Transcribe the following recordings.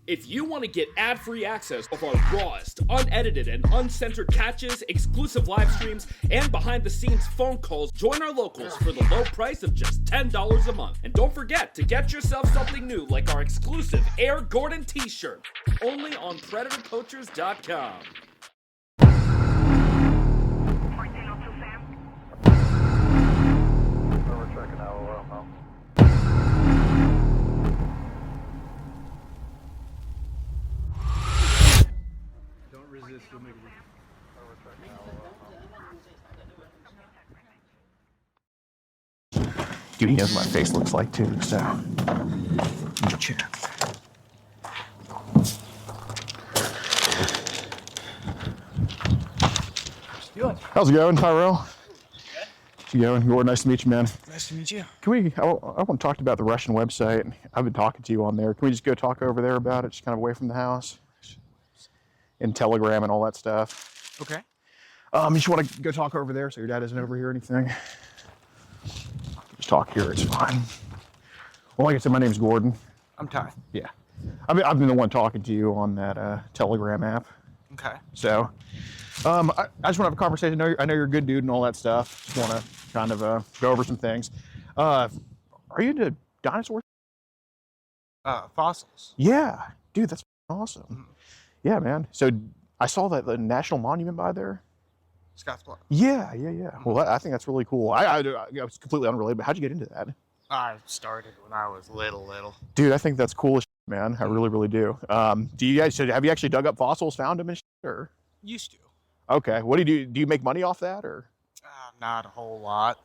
If you want to get ad-free access of our rawest, unedited, and uncensored catches, exclusive live streams, and behind-the-scenes phone calls, join our locals for the low price of just $10 a month. And don't forget to get yourself something new like our exclusive Air Gordon t-shirt, only on PredatorPoachers.com. Dude, he knows what my face looks like too, so check. How's it going, Tyrell? How's it going? Gordon, nice to meet you, man. Nice to meet you. Can we, I want to talk to you about the Russian website. I've been talking to you on there. Can we just go talk over there about it, just kind of away from the house? And Telegram and all that stuff. Okay. You just want to go talk over there so your dad doesn't overhear anything? Just talk here, it's fine. Well, like I said, my name's Gordon. I'm Ty. Yeah. I've been the one talking to you on that Telegram app. Okay. So, I just want to have a conversation. I know you're a good dude and all that stuff. Just want to kind of go over some things. Are you into dinosaurs? Fossils. Yeah. Dude, that's awesome. Mm-hmm. Yeah, man. So, I saw that the national monument by there. Scottsbluff. Yeah. Well, I think that's really cool. I was completely unrelated, but how'd you get into that? I started when I was little. Dude, I think that's cool as shit, man. I really do. Do you guys, have you actually dug up fossils, found them and shit, or? Used to. Okay. What do you do? Do you make money off that, or? Not a whole lot.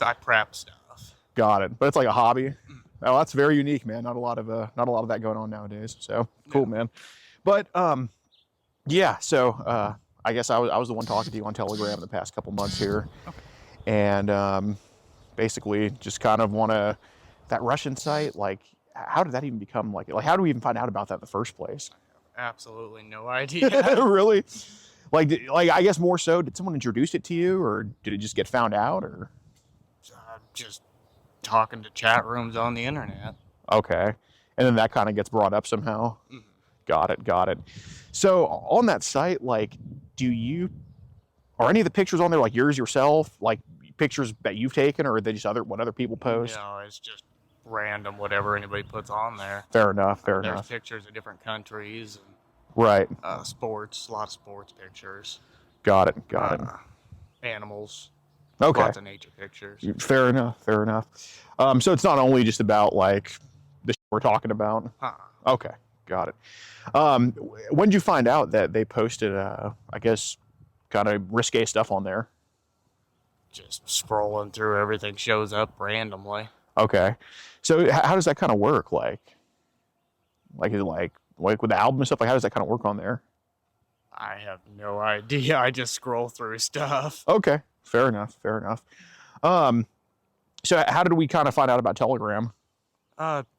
I prep stuff. Got it. But it's like a hobby. Oh, that's very unique, man. Not a lot of that going on nowadays. So cool, yeah. Man. But yeah. So I guess I was the one talking to you on Telegram the past couple months here, okay. And basically just kind of want to that Russian site. Like, how did that even become like? How do we even find out about that in the first place? I have absolutely no idea. Really? Like I guess more so, did someone introduce it to you, or did it just get found out, or? Just talking to chat rooms on the internet. Okay, and then that kind of gets brought up somehow. Mm-hmm. Got it. So on that site, like, are any of the pictures on there like yours yourself, like pictures that you've taken, or are they just what other people post? No, it's just random, whatever anybody puts on there. Fair enough. There's pictures of different countries. And, right. Sports, a lot of sports pictures. Got it. Animals. Okay. Lots of nature pictures. Fair enough. So it's not only just about like the shit we're talking about. Okay. Got it. When did you find out that they posted, I guess, kind of risque stuff on there? Just scrolling through, everything shows up randomly. Okay. So how does that kind of work? Like is it like with the album and stuff? Like, how does that kind of work on there? I have no idea. I just scroll through stuff. Okay. Fair enough. So how did we kind of find out about Telegram?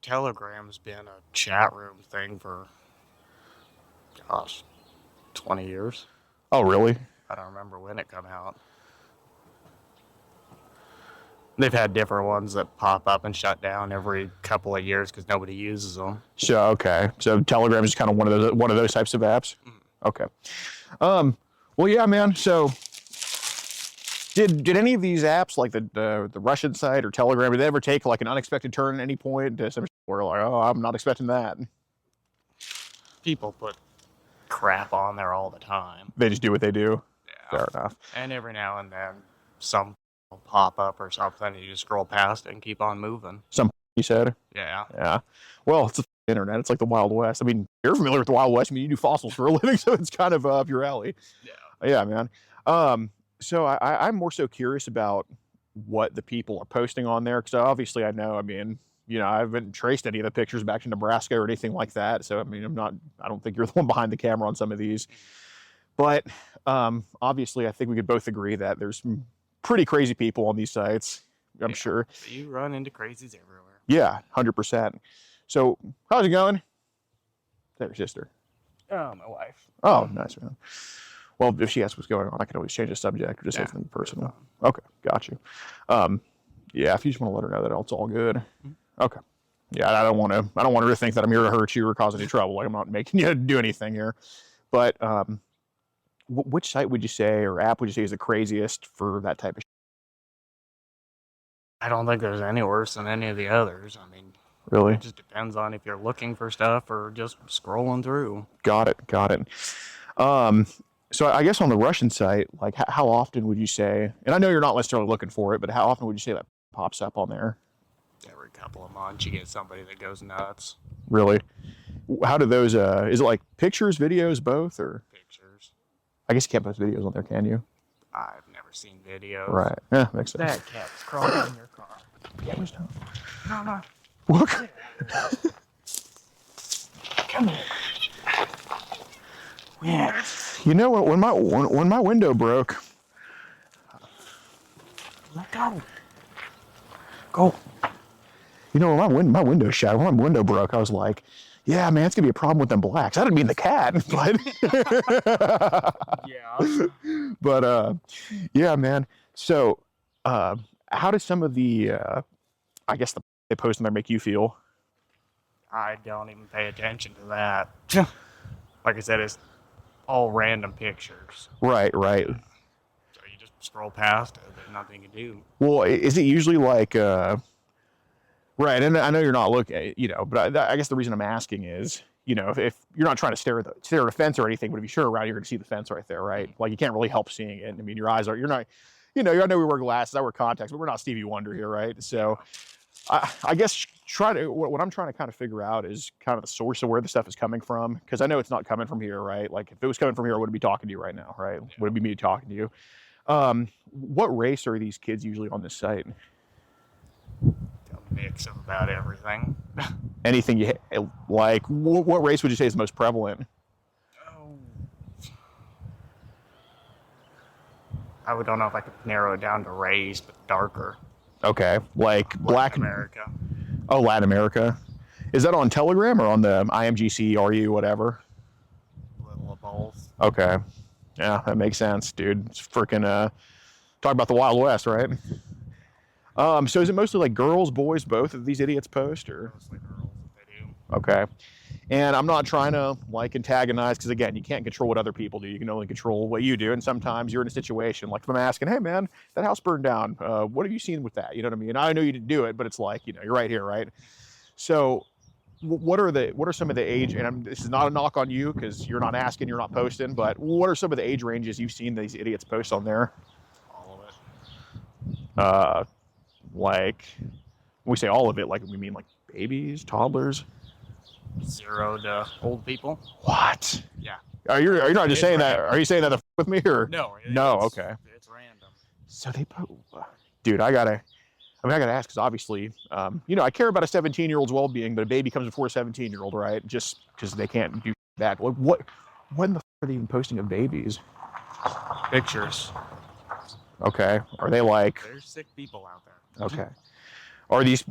Telegram's been a chat room thing for, 20 years. Oh, really? I don't remember when it come out. They've had different ones that pop up and shut down every couple of years because nobody uses them. So, okay. So Telegram is kind of one of those types of apps? Mm. Okay. Well, yeah, man. So did any of these apps, like the Russian site or Telegram, did they ever take like an unexpected turn at any point? Where like, oh, I'm not expecting that. People put crap on there all the time. They just do what they do? Yeah. Fair enough. And every now and then some will pop up or something, and you just scroll past it and keep on moving. Some you said? Yeah. Well, it's the internet. It's like the Wild West. I mean, you're familiar with the Wild West. I mean, you do fossils for a living, so it's kind of up your alley. Yeah, man. So I'm more so curious about what the people are posting on there, because obviously I know, I mean, I haven't traced any of the pictures back to Nebraska or anything like that. So, I mean, I don't think you're the one behind the camera on some of these. But obviously, I think we could both agree that there's some pretty crazy people on these sites, I'm sure. You run into crazies everywhere. Yeah, 100%. So, how's it going? Is that your sister? Oh, my wife. Oh, nice, man. Well, if she asks what's going on, I can always change the subject or just say something personal. Okay, got you. Yeah, if you just want to let her know that it's all good. Mm-hmm. Okay. Yeah, I don't want her to think that I'm here to hurt you or cause any trouble. Like, I'm not making you do anything here. But which site would you say or app would you say is the craziest for that type of I don't think there's any worse than any of the others. I mean, Really? it just depends on if you're looking for stuff or just scrolling through. Got it. So I guess on the Russian site, like how often would you say, and I know you're not necessarily looking for it, but how often would you say that pops up on there? Every couple of months, you get somebody that goes nuts. Really? How do those, is it like pictures, videos, both, or? Pictures. I guess you can't post videos on there, can you? I've never seen videos. Right. Yeah, makes sense. That cat's crawling in your car. Yeah, where's Tom? No. Look. Come here. Yeah. You know what? When my window broke. Let go. Go. You know, when my window shattered, when my window broke, I was like, yeah, man, it's going to be a problem with them blacks. I didn't mean the cat. But, Yeah. but yeah, man. So, how does some of the, I guess, they post on there make you feel? I don't even pay attention to that. Like I said, it's all random pictures. Right. So you just scroll past it. There's nothing you can do. Well, is it usually like, right, and I know you're not looking, you know, but I guess the reason I'm asking is, you know, if you're not trying to stare at the fence or anything, but if you turn around, you're going to see the fence right there, right? Like, you can't really help seeing it. I mean, your eyes are, you're not, you know, I know we wear glasses, I wear contacts, but we're not Stevie Wonder here, right? So I guess what I'm trying to kind of figure out is kind of the source of where the stuff is coming from, because I know it's not coming from here, right? Like, if it was coming from here, I wouldn't be talking to you right now, right? Yeah. Would it be me talking to you? What race are these kids usually on this site? A mix of about everything. Anything you like? What race would you say is the most prevalent? Oh. I don't know if I could narrow it down to race, but darker. Okay, like black Latin America. Oh, Latin America. Is that on Telegram or on the IMGC, RU, whatever? A little of both. Okay, yeah, that makes sense, dude. It's freaking talk about the Wild West, right? So is it mostly like girls, boys, both of these idiots post, or? Mostly girls that they do. Okay. And I'm not trying to like antagonize, because again, you can't control what other people do. You can only control what you do. And sometimes you're in a situation like, if I'm asking, hey man, that house burned down. What have you seen with that? You know what I mean? I know you didn't do it, but it's like, you know, you're right here, right? So what are some of the age, and this is not a knock on you because you're not asking, you're not posting, but what are some of the age ranges you've seen these idiots post on there? All of it. Like, when we say all of it, like we mean like babies, toddlers? 0 to old people. What? Yeah. Are you not just saying that? random. Are you saying that to with me, or? No. No, okay. It's random. So dude, I gotta ask, because obviously, you know, I care about a 17-year-old's well-being, but a baby comes before a 17-year-old, right? Just because they can't do that. When the are they even posting of babies? Pictures. Okay. Are they like, There's sick people out there. okay. Are these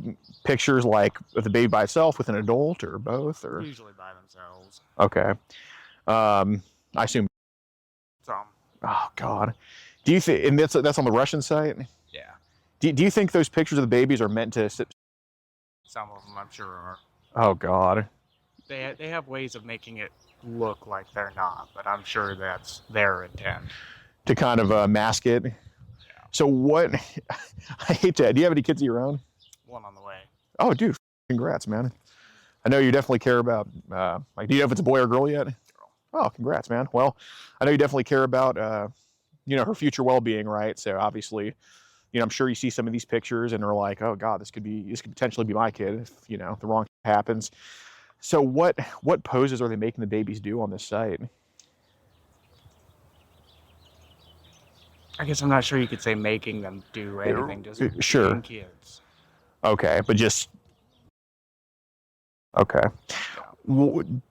pictures like of the baby by itself with an adult, or both, or? Usually by themselves. Okay. I assume. Some. Oh God. Do you think? And that's on the Russian site. Yeah. Do you think those pictures of the babies are meant to? Some of them, I'm sure, are. Oh God. They have ways of making it look like they're not, but I'm sure that's their intent. To kind of mask it. Yeah. So what? I hate to. Do you have any kids of your own? One on the way. Oh, dude, congrats, man. I know you definitely care about. Like, do you know if it's a boy or girl yet? Girl. Oh, congrats, man. Well, I know you definitely care about, you know, her future well-being, right? So obviously, you know, I'm sure you see some of these pictures and are like, oh God, this could potentially be my kid if, you know, the wrong happens. So what poses are they making the babies do on this site? I guess I'm not sure you could say making them do anything, just Sure. being kids. Okay, but just okay.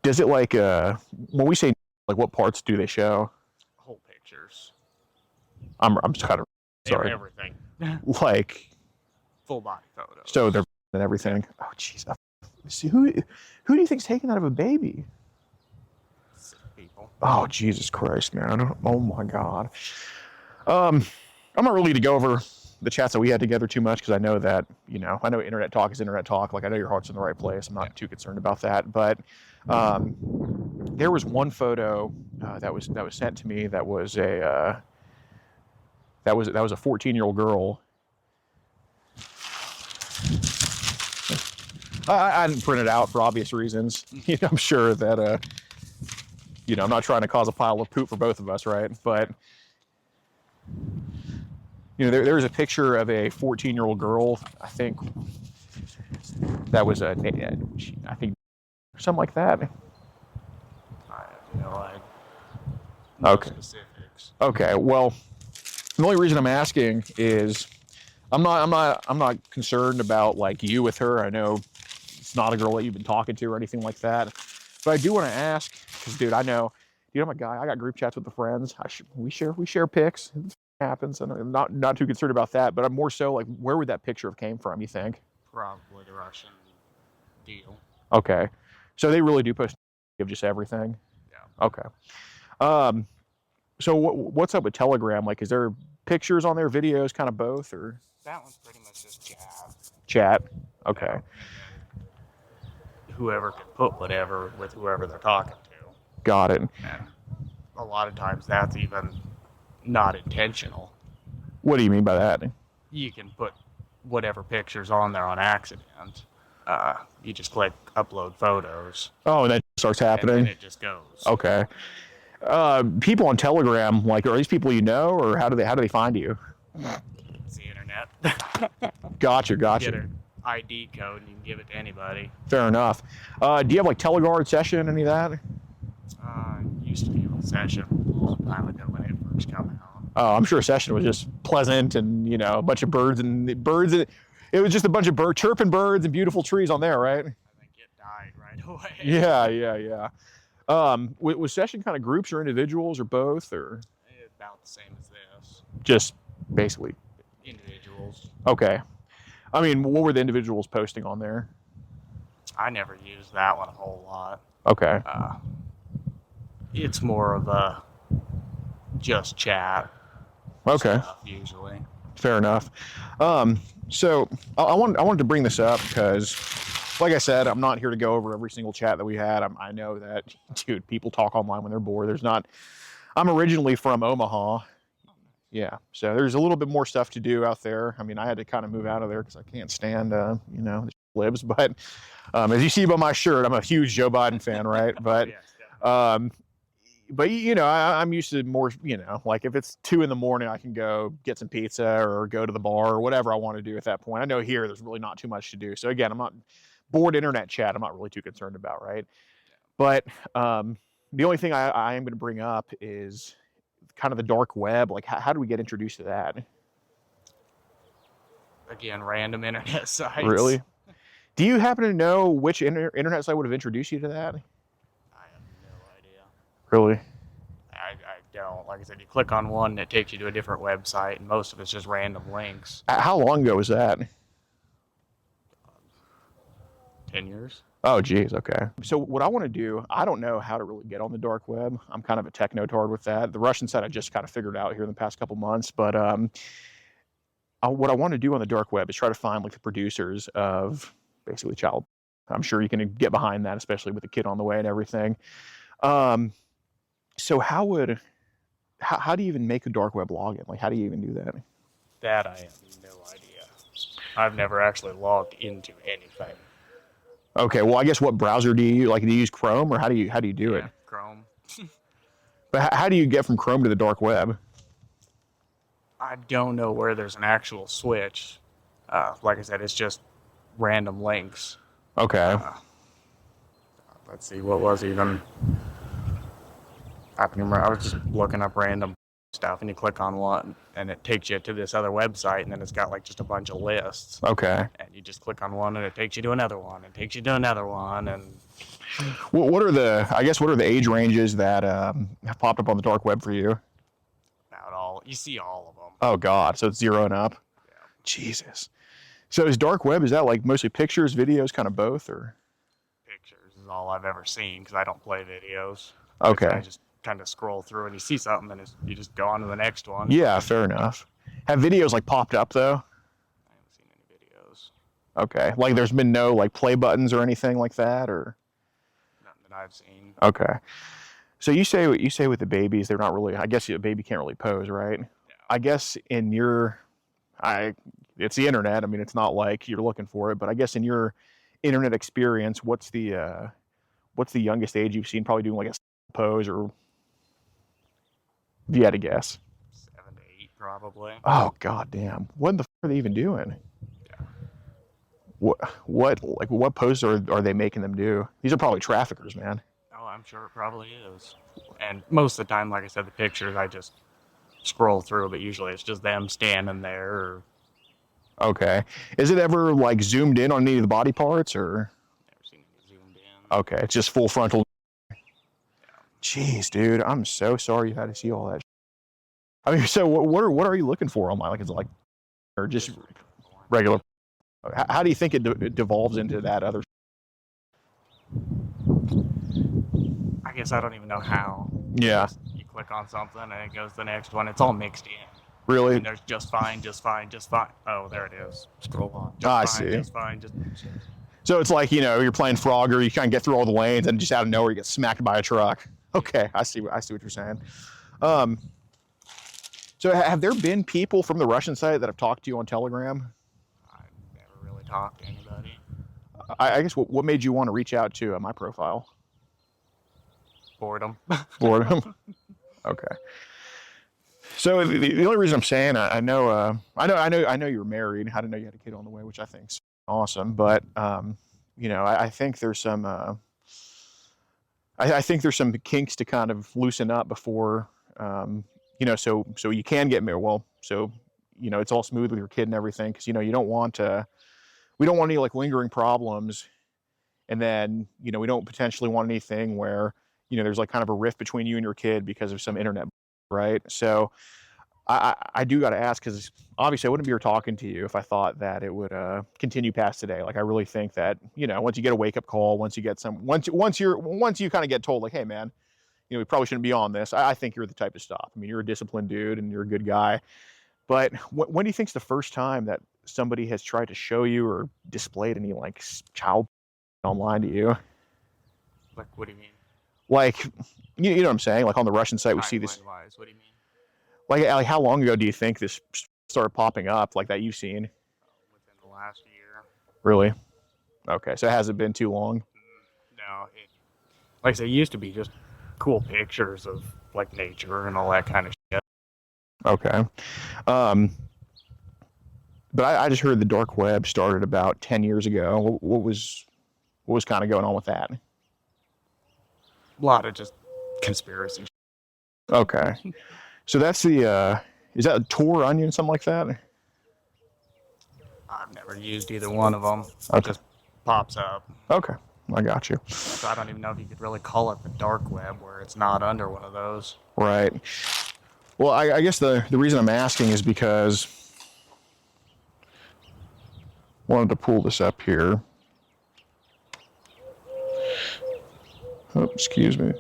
Does it like when we say like what parts do they show? Whole pictures. I'm just kind of sorry. Everything. Like Full body photos. so they're and everything. Oh jeez. See who do you think's taking that of a baby? Sick people. Oh Jesus Christ, man! Oh my God. I'm not really to go over the chats that we had together too much because I know that, you know, I know internet talk is internet talk. Like, I know your heart's in the right place. I'm not too concerned about that. But there was one photo that was sent to me that was a 14-year-old girl. I didn't print it out for obvious reasons. You know, I'm sure that you know, I'm not trying to cause a pile of poop for both of us, right? But you know, there's a picture of a 14-year-old girl. I think that was I think something like that. I have no idea. Okay. Specifics. Okay. Well, the only reason I'm asking is I'm not concerned about like you with her. I know it's not a girl that you've been talking to or anything like that. But I do want to ask, because dude, I know, you know, my guy, I got group chats with the friends. We share pics. It happens, and I'm not too concerned about that. But I'm more so like, where would that picture have came from? You think? Probably the Russian deal. Okay, so they really do post of just everything. Yeah. Okay. So what's up with Telegram? Like, is there pictures on there, videos, kind of both, or? That one's pretty much just chat. Chat. Okay. Yeah. Whoever can put whatever with whoever they're talking to. Got it. And a lot of times that's even not intentional. What do you mean by that? You can put whatever pictures on there on accident. You just click upload photos. Oh, and that starts happening? And then it just goes. Okay. People on Telegram, like, are these people you know, or how do they find you? It's the internet. Gotcha. Get an ID code and you can give it to anybody. Fair enough. Do you have like Teleguard session, any of that? Used to be on Session a long time ago when it first came out. Oh, I'm sure Session was just pleasant and, you know, a bunch of birds. It was just a bunch of chirping birds and beautiful trees on there, right? I think it died right away. Yeah. Was Session kind of groups or individuals or both, or? About the same as this. Just basically Individuals. Okay. I mean, what were the individuals posting on there? I never used that one a whole lot. Okay. It's more of a just chat. Okay. Stuff, usually. Fair enough. So I wanted to bring this up because, like I said, I'm not here to go over every single chat that we had. I know that, dude, people talk online when they're bored. I'm originally from Omaha. Yeah, so there's a little bit more stuff to do out there. I mean, I had to kind of move out of there because I can't stand, you know, the libs. But as you see by my shirt, I'm a huge Joe Biden fan, right? But, but you know, I'm used to more, you know, like if it's 2 a.m, I can go get some pizza or go to the bar or whatever I want to do at that point. I know here there's really not too much to do. So again, I'm not bored internet chat. I'm not really too concerned about, right? But the only thing I am going to bring up is kind of the dark web. Like, how do we get introduced to that? Again, random internet sites. Really? Do you happen to know which internet site would have introduced you to that? I have no idea. Really? I don't. Like I said, you click on one and it takes you to a different website, and most of it's just random links. How long ago was that? 10 years. Oh, geez. Okay. So what I want to do, I don't know how to really get on the dark web. I'm kind of a techno-tard with that. The Russian side I just kind of figured out here in the past couple months. But what I want to do on the dark web is try to find like the producers of basically child. I'm sure you can get behind that, especially with the kid on the way and everything. So how do you even make a dark web login? Like, how do you even do that? That I have no idea. I've never actually logged into anything. Okay, well, I guess what browser do you use? Like, do you use Chrome, or how do you do it? Chrome. But how do you get from Chrome to the dark web? I don't know where there's an actual switch. Like I said, it's just random links. Okay. Let's see, what was even? I can remember. I was just looking up random stuff, and you click on one, and it takes you to this other website, and then it's got like just a bunch of lists. Okay. And you just click on one, and it takes you to another one, and takes you to another one, and what are the age ranges that have popped up on the dark web for you? about all you see all of them. Oh God, so it's 0 and up. Yeah. Jesus. So is dark web, is that like mostly pictures, videos, kind of both, or? Pictures is all I've ever seen because I don't play videos. Okay. I just kind of scroll through and you see something and you just go on to the next one. Yeah, fair enough. Have videos like popped up though? I haven't seen any videos. Okay, like there's been no like play buttons or anything like that, or Nothing that I've seen. okay. So you say what you say with the babies, they're not really. I guess a baby can't really pose, right? Yeah. I guess in your, it's the internet. I mean, it's not like you're looking for it, but I guess in your internet experience, what's the youngest age you've seen probably doing like a pose, or if you had to guess? 7 to 8, probably. Oh god damn! What the f are they even doing? Yeah. What pose are they making them do? These are probably traffickers, man. Oh, I'm sure it probably is. And most of the time, like I said, the pictures I just scroll through, but usually it's just them standing there. Or Okay. Is it ever like zoomed in on any of the body parts, or? never seen it zoomed in. Okay, it's just full frontal. Jeez, dude, I'm so sorry you had to see all that. I mean, so what are you looking for online? Like, is it like, or just regular? How do you think it devolves into that other? I guess I don't even know how. Yeah. You click on something and it goes to the next one. It's all mixed in. Really? And there's just fine, just fine, just fine. Oh, there it is. Scroll on. Just I fine, see. Just fine, just. So it's like, you're playing Frogger, you kind of get through all the lanes, and just out of nowhere you get smacked by a truck. Okay, I see what you're saying. So have there been people from the Russian site that have talked to you on Telegram? I never really talked to anybody. I guess what made you want to reach out to my profile? Boredom. Boredom. Okay. So the only reason I'm saying I know you were married. I didn't know you had a kid on the way, which I think's awesome. But I think there's some I think there's some kinks to kind of loosen up before so you can get married. Well, so it's all smooth with your kid and everything, because you don't want we don't want any like lingering problems, and then we don't potentially want anything where there's like kind of a rift between you and your kid because of some internet, right? So I do got to ask, because obviously I wouldn't be here talking to you if I thought that it would continue past today. Like, I really think that once you get a wake up call, once you kind of get told like, hey man, we probably shouldn't be on this. I think you're the type to stop. I mean, you're a disciplined dude and you're a good guy. But when do you think's the first time that somebody has tried to show you or displayed any like child online to you? Like, what do you mean? Like, you know what I'm saying? Like on the Russian site, we see this. Timeline-wise, what do you mean? Like how long ago do you think this started popping up, like that you've seen? Within the last year. Really? Okay, so it hasn't been too long. No, like I said, it used to be just cool pictures of like nature and all that kind of shit. Okay. But I just heard the dark web started about 10 years ago. What was kind of going on with that? A lot of just conspiracy. Okay. So that's the, is that a Tor Onion, something like that? I've never used either one of them. Okay. It just pops up. Okay, I got you. So I don't even know if you could really call it the dark web where it's not under one of those. Right. Well, I guess the reason I'm asking is because I wanted to pull this up here. Oh, excuse me.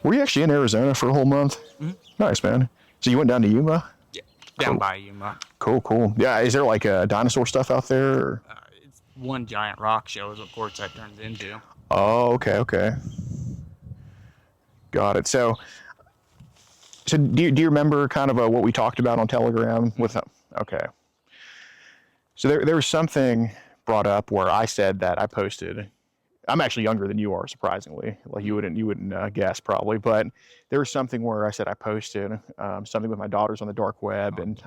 Were you actually in Arizona for a whole month? Mm-hmm. Nice, man. So you went down to Yuma? Yeah, down by Yuma. Cool. Yeah, is there like dinosaur stuff out there? Or? It's one giant rock show is what courts that turns into. Oh, okay. Got it. So do you remember kind of what we talked about on Telegram with? Okay. So there was something brought up where I said that I posted. I'm actually younger than you are, surprisingly. Like you wouldn't guess probably, but there was something where I said I posted something with my daughters on the dark web, and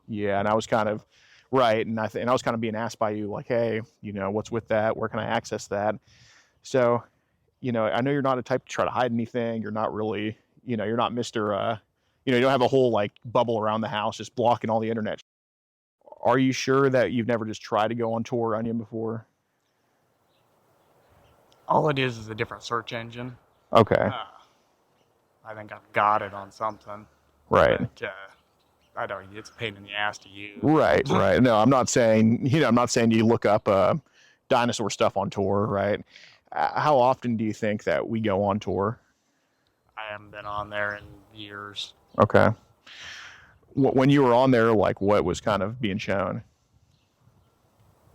yeah, and I was kind of right, and I was kind of being asked by you like, hey, what's with that? Where can I access that? So, I know you're not a type to try to hide anything. You're not really, you're not Mr. You don't have a whole like bubble around the house just blocking all the internet. Are you sure that you've never just tried to go on Tor Onion before? All it is a different search engine. Okay. I think I've got it on something. Right. But, I don't. It's a pain in the ass to use. Right. No, I'm not saying you look up dinosaur stuff on Tor, right? How often do you think that we go on Tor? I haven't been on there in years. Okay. When you were on there, like, what was kind of being shown?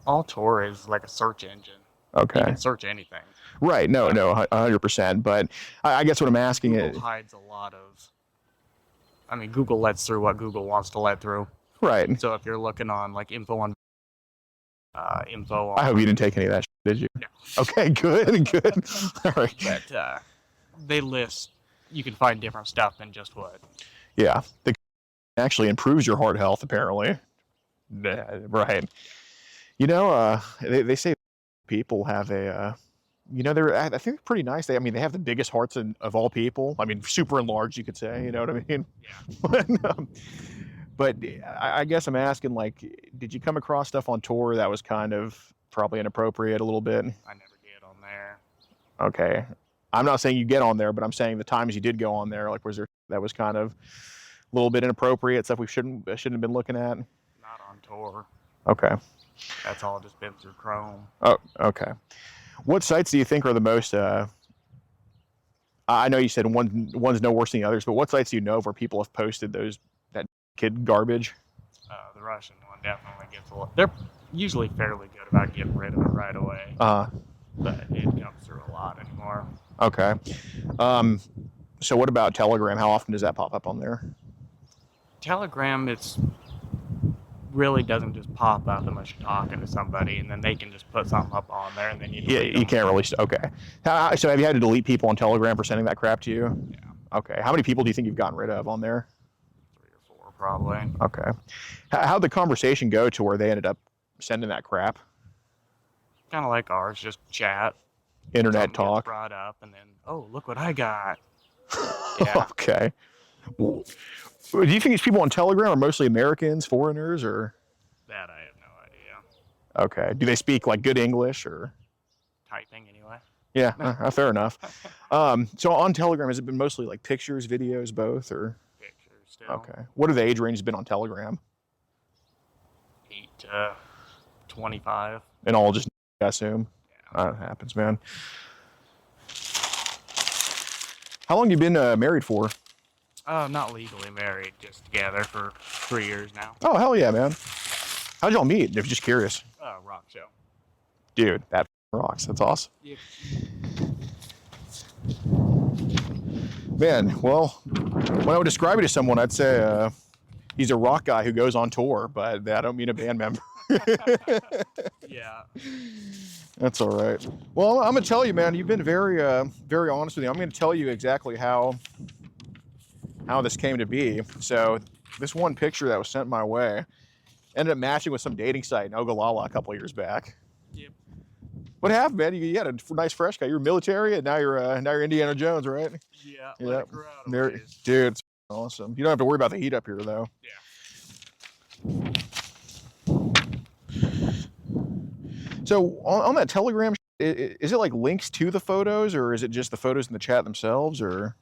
All Tour is like a search engine. Okay. You can search anything. Right. No, 100%. But I guess what I'm asking is... Google hides a lot of... I mean, Google lets through what Google wants to let through. Right. So if you're looking on, like, info on... I hope you didn't take any of that shit, did you? No. Okay, good. All right. But they list... You can find different stuff than just what. Yeah. It actually improves your heart health, apparently. Right. You know, they say people have a... I think they're pretty nice. They have the biggest hearts of all people. I mean, super enlarged, you could say. You know what I mean? Yeah. But I guess I'm asking, like, did you come across stuff on tour that was kind of probably inappropriate a little bit? I never get on there. Okay. I'm not saying you get on there, but I'm saying the times you did go on there, like, was there that was kind of a little bit inappropriate, stuff we shouldn't have been looking at? Not on tour. Okay. That's all just been through Chrome. Oh, okay. What sites do you think are the most, I know you said one's no worse than the others, but what sites do you know of where people have posted that kid garbage? The Russian one definitely gets a lot. They're usually fairly good about getting rid of it right away. But it comes through a lot anymore. Okay. So what about Telegram? How often does that pop up on there? Telegram, it's really doesn't just pop up unless you're talking to somebody, and then they can just put something up on there, and then you delete them. You can't really. Okay. So have you had to delete people on Telegram for sending that crap to you? Yeah. Okay. How many people do you think you've gotten rid of on there? 3 or 4 probably. Okay. How'd the conversation go to where they ended up sending that crap? Kind of like ours, just chat. Internet Something talk. gets brought up, and then, oh, look what I got. Yeah. Okay. Well, do you think these people on Telegram are mostly Americans, foreigners, or? That I have no idea. Okay. Do they speak like good English or? Typing anyway. Yeah, fair enough. So on Telegram, has it been mostly like pictures, videos, both, or? Pictures still. Okay. What are the age ranges been on Telegram? 8 to 25. And all just, I assume? Yeah. That happens, man. How long you been married for? Not legally married, just together for 3 years now. Oh, hell yeah, man. How'd y'all meet? If just curious. Rock show. Dude, that rocks. That's awesome. Yep. Man, well, when I would describe you to someone, I'd say he's a rock guy who goes on tour, but I don't mean a band member. Yeah. That's all right. Well, I'm going to tell you, man, you've been very, very honest with me. I'm going to tell you exactly how this came to be. So this one picture that was sent my way ended up matching with some dating site in Ogallala a couple of years back. Yep. What happened, man? You had a nice fresh guy. You were military, and now you're Indiana Jones, right? Yeah. Yeah. There, dude, it's awesome. You don't have to worry about the heat up here, though. Yeah. So on that Telegram, is it like links to the photos, or is it just the photos in the chat themselves, or?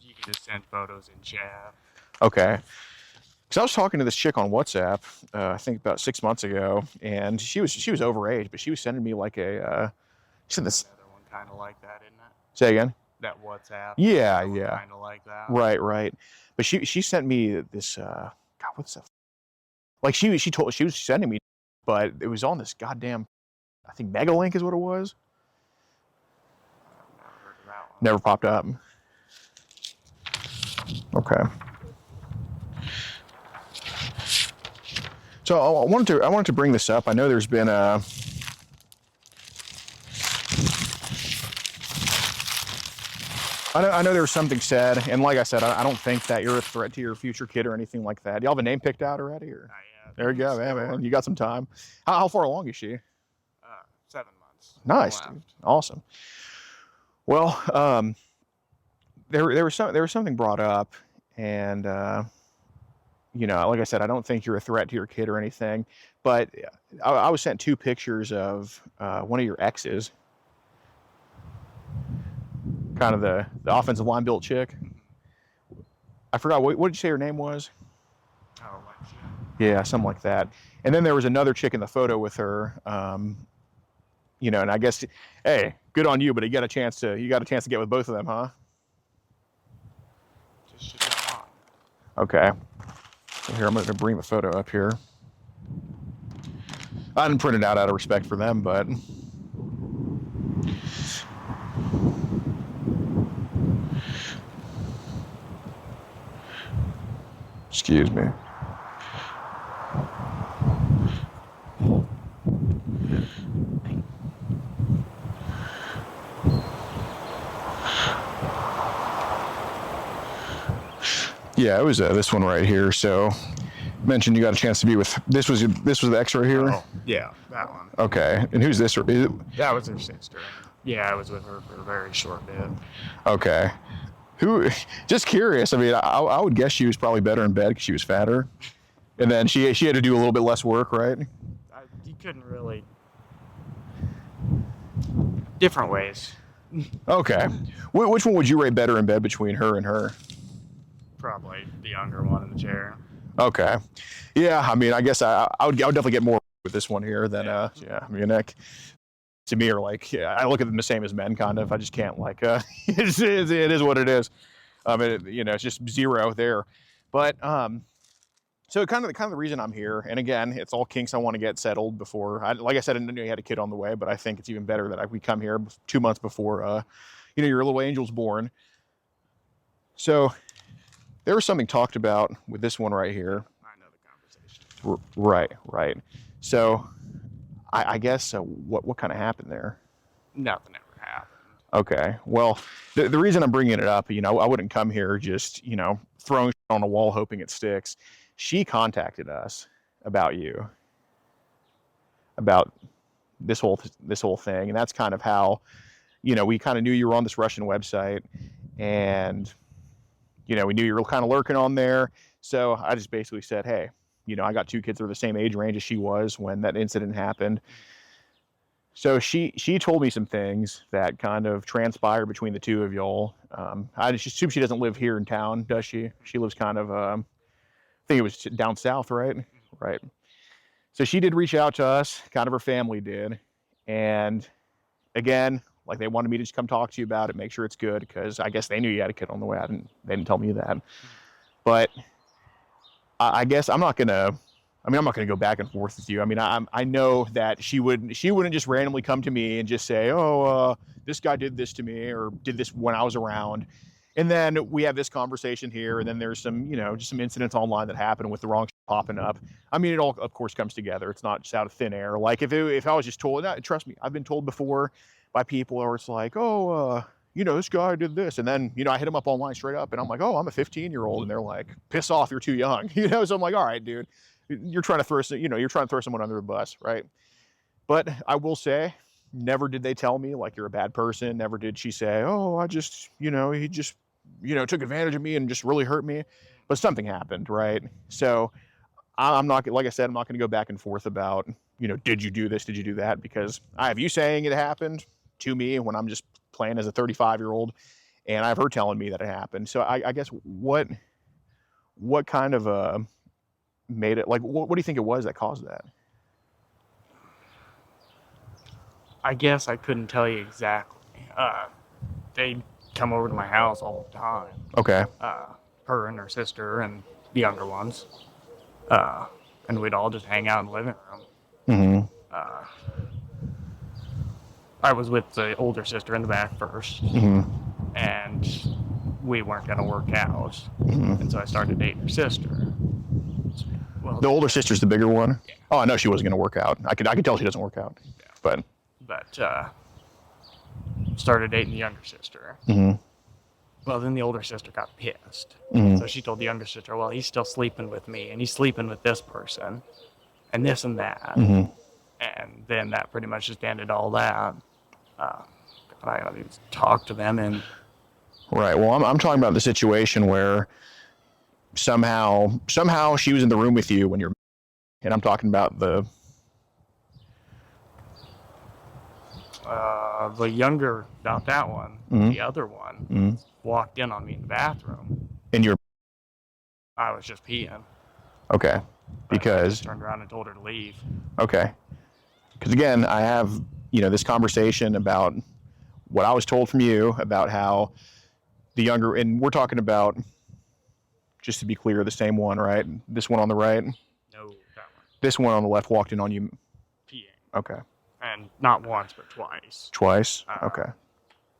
You can just send photos in chat. Okay. Because I was talking to this chick on WhatsApp, I think about 6 months ago, and she was overage, but she was sending me like a. She sent this. Another one kind of like that, isn't it? Say again. That WhatsApp. Yeah. Kind of like that. Right. But she sent me this. God, what's that? Like she was sending me, but it was on this goddamn. I think Megalink is what it was. I've never heard of that one. Never popped up. Okay. So I wanted to bring this up. I know there's been a. I know there was something said, and like I said, I don't think that you're a threat to your future kid or anything like that. Y'all have a name picked out already, or? There you go, man. You got some time. How far along is she? 7 months. Nice, dude. Awesome. Well, there was something brought up, and like I said, I don't think you're a threat to your kid or anything, but I was sent 2 pictures of one of your exes, kind of the offensive line built chick. I forgot what did you say her name was? Oh, Alexia. Yeah, something like that. And then there was another chick in the photo with her. And I guess, hey, good on you, but you got a chance to get with both of them, huh? Just should be on. Okay. So here, I'm going to bring the photo up here. I didn't print it out of respect for them, but... Excuse me. Yeah, it was this one right here. So, mentioned you got a chance to be with. This was the X right here. Oh, yeah, that one. Okay, and who's this? That was her sister. Yeah, I was with her for a very short bit. Okay, who? Just curious. I mean, I would guess she was probably better in bed because she was fatter, and then she had to do a little bit less work, right? You couldn't really. Different ways. Okay, which one would you rate better in bed between her and her? Probably the younger one in the chair. Okay, yeah. I mean, I guess I would definitely get more with this one here than yeah. I mean, to me are like, yeah, I look at them the same as men, kind of. I just can't like it is what it is. It's just zero there. But so kind of the reason I'm here, and again, it's all kinks I want to get settled before. Like I said, I knew you had a kid on the way, but I think it's even better that we come here 2 months before your little angel's born. So there was something talked about with this one right here. I know the conversation. Right. So I guess what kind of happened there? Nothing ever happened. Okay. Well, the reason I'm bringing it up, I wouldn't come here just, throwing shit on a wall hoping it sticks. She contacted us about you, about this whole thing, and that's kind of how, we kind of knew you were on this Russian website, and we knew you were kind of lurking on there. So I just basically said, hey, I got 2 kids that are the same age range as she was when that incident happened. So she told me some things that kind of transpired between the two of y'all. I just assume she doesn't live here in town, does she? She lives kind of, I think it was down south, right? Right. So she did reach out to us, kind of her family did. And again, like they wanted me to just come talk to you about it, make sure it's good, because I guess they knew you had a kid on the way. They didn't tell me that. But I guess I'm not gonna go back and forth with you. I mean, I know that she wouldn't just randomly come to me and just say, oh, this guy did this to me or did this when I was around. And then we have this conversation here, and then there's some, just some incidents online that happen with the wrong shit popping up. I mean, it all, of course, comes together. It's not just out of thin air. Like if I was just told, trust me, I've been told before by people, or it's like, oh, this guy did this. And then, I hit them up online straight up, and I'm like, oh, I'm a 15-year-old. And they're like, piss off, you're too young. So I'm like, all right, dude, you're trying to throw someone under the bus, right? But I will say, never did they tell me like you're a bad person. Never did she say, oh, I just, he just, took advantage of me and just really hurt me. But something happened, right? So I'm not, like I said, I'm not going to go back and forth about, did you do this? Did you do that? Because I have you saying it happened to me when I'm just playing as a 35-year-old, and I have her telling me that it happened. So I guess what kind of made it, like, what do you think it was that caused that? I guess I couldn't tell you exactly. They'd come over to my house all the time. Okay. Her and her sister and the younger ones. And we'd all just hang out in the living room. Mm-hmm. I was with the older sister in the back first. Mm-hmm. And we weren't going to work out. Mm-hmm. And so I started dating her sister. Well, the older sister's the bigger one? Yeah. Oh, I know she wasn't going to work out. I could tell she doesn't work out. Yeah. But started dating the younger sister. Mm-hmm. Well, then the older sister got pissed. Mm-hmm. So she told the younger sister, well, he's still sleeping with me, and he's sleeping with this person, and this and that. Mm-hmm. And then that pretty much just ended all that. I had to talk to them, and... Right. Well, I'm talking about the situation where somehow she was in the room with you when you're... And I'm talking about the younger, not that one, mm-hmm. the other one, mm-hmm. walked in on me in the bathroom. And you're... I was just peeing. Okay. Because... I just turned around and told her to leave. Okay. Because again, I have, this conversation about what I was told from you about how the younger, and we're talking about, Just to be clear, the same one, right? This one on the right? No, that one. This one on the left walked in on you? Peeing. Okay. And not once, but twice. Twice? Okay.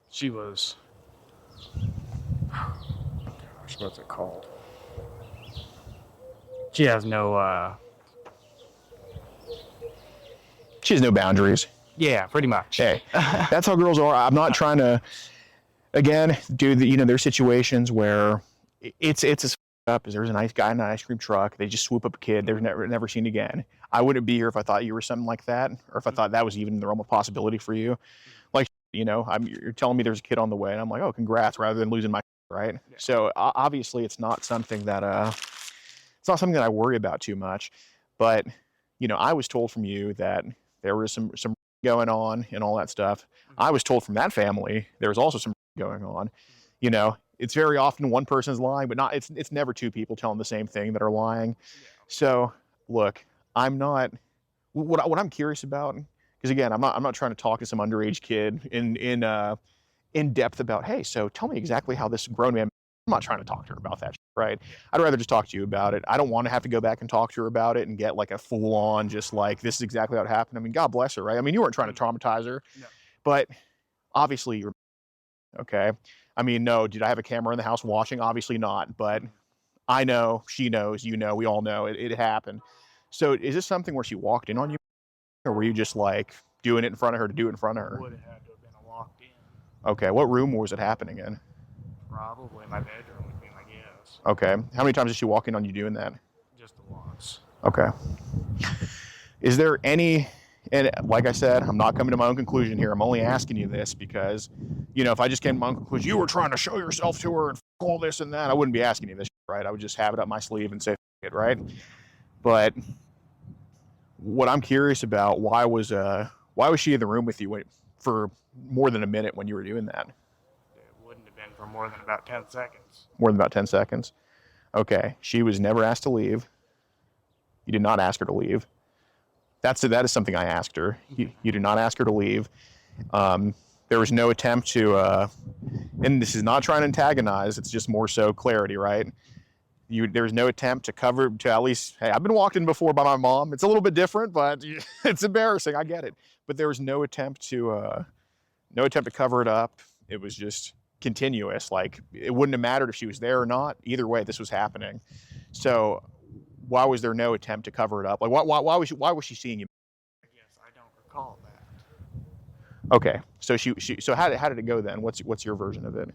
She was... Gosh, what's it called? She has no, She has no boundaries. Yeah, pretty much. Hey, that's how girls are. I'm not trying to, again, do the, there's situations where it's as up as there's a nice guy in an ice cream truck. They just swoop up a kid. They're never seen again. I wouldn't be here if I thought you were something like that, or if I thought that was even the realm of possibility for you. Like, you're telling me there's a kid on the way, and I'm like, oh, congrats, rather than losing my right. Yeah. So obviously, it's not something that I worry about too much. But I was told from you that there was some going on and all that stuff. I was told from that family there was also some going on. It's very often one person's lying, but it's never two people telling the same thing that are lying. Yeah. So look, I'm not what I'm curious about, because again, I'm not trying to talk to some underage kid in depth about, hey, so tell me exactly how this grown man. I'm not trying to talk to her about that, right? I'd rather just talk to you about it. I don't want to have to go back and talk to her about it and get like a full on, just like, this is exactly how it happened. I mean, God bless her, right? I mean, you weren't trying to traumatize her, no. But obviously you're okay. I mean, no, did I have a camera in the house watching? Obviously not, but I know, she knows, we all know it happened. So is this something where she walked in on you, or were you just like doing it in front of her to do it in front of her? Would have had to have been a walked in. Okay, what room was it happening in? Probably my bedroom would be my guess. Okay. How many times did she walk in on you doing that? Just the once. Okay. Is there any, and like I said, I'm not coming to my own conclusion here. I'm only asking you this because, if I just came to my own conclusion, you were trying to show yourself to her and all this and that, I wouldn't be asking you this, right? I would just have it up my sleeve and say it, right? But what I'm curious about, why was she in the room with you for more than a minute when you were doing that? For more than about 10 seconds. More than about 10 seconds. Okay. She was never asked to leave. You did not ask her to leave. That is something I asked her. You did not ask her to leave. There was no attempt to, and this is not trying to antagonize, it's just more so clarity, right? There was no attempt to at least, hey, I've been walked in before by my mom. It's a little bit different, but it's embarrassing. I get it. But there was no attempt to cover it up. It was just continuous. Like, it wouldn't have mattered if she was there or not. Either way, this was happening. So why was there no attempt to cover it up? Like, why was she seeing you? Yes, I don't recall that. Okay, so so how did it go then? What's your version of it?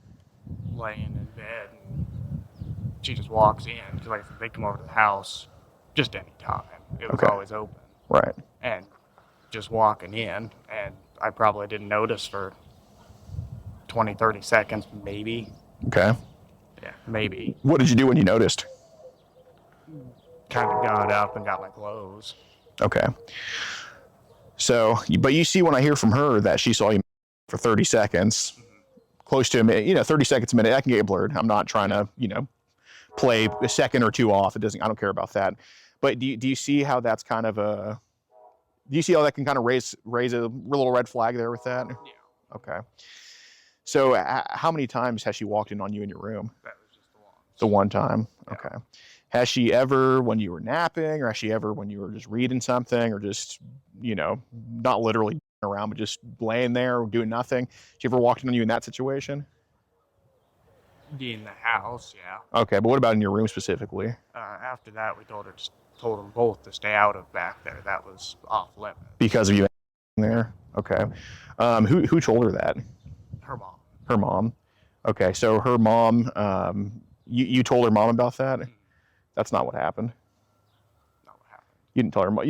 Laying in bed, and she just walks in, because like they come over to the house just any time. It was always open. Right. And just walking in, and I probably didn't notice for 20, 30 seconds, maybe. Okay. Yeah, maybe. What did you do when you noticed? Kind of got up and got my clothes. Okay. So, but you see when I hear from her that she saw you for 30 seconds, close to a minute, 30 seconds a minute, that can get blurred. I'm not trying to, play a second or two off. I don't care about that. But do you see how that's kind of do you see how that can kind of raise a little red flag there with that? Yeah. Okay. So how many times has she walked in on you in your room? That was just the one. The one time? Yeah. Okay. Has she ever, when you were napping, or has she ever, when you were just reading something, or just, not literally around, but just laying there doing nothing? She ever walked in on you in that situation? In the house, yeah. Okay, but what about in your room specifically? After that, we told them both to stay out of back there. That was off limits. Because of you there? Okay. Who told her that? Her mom. Her mom. Okay, so her mom, you told her mom about that? Mm-hmm. That's not what happened. Not what happened. You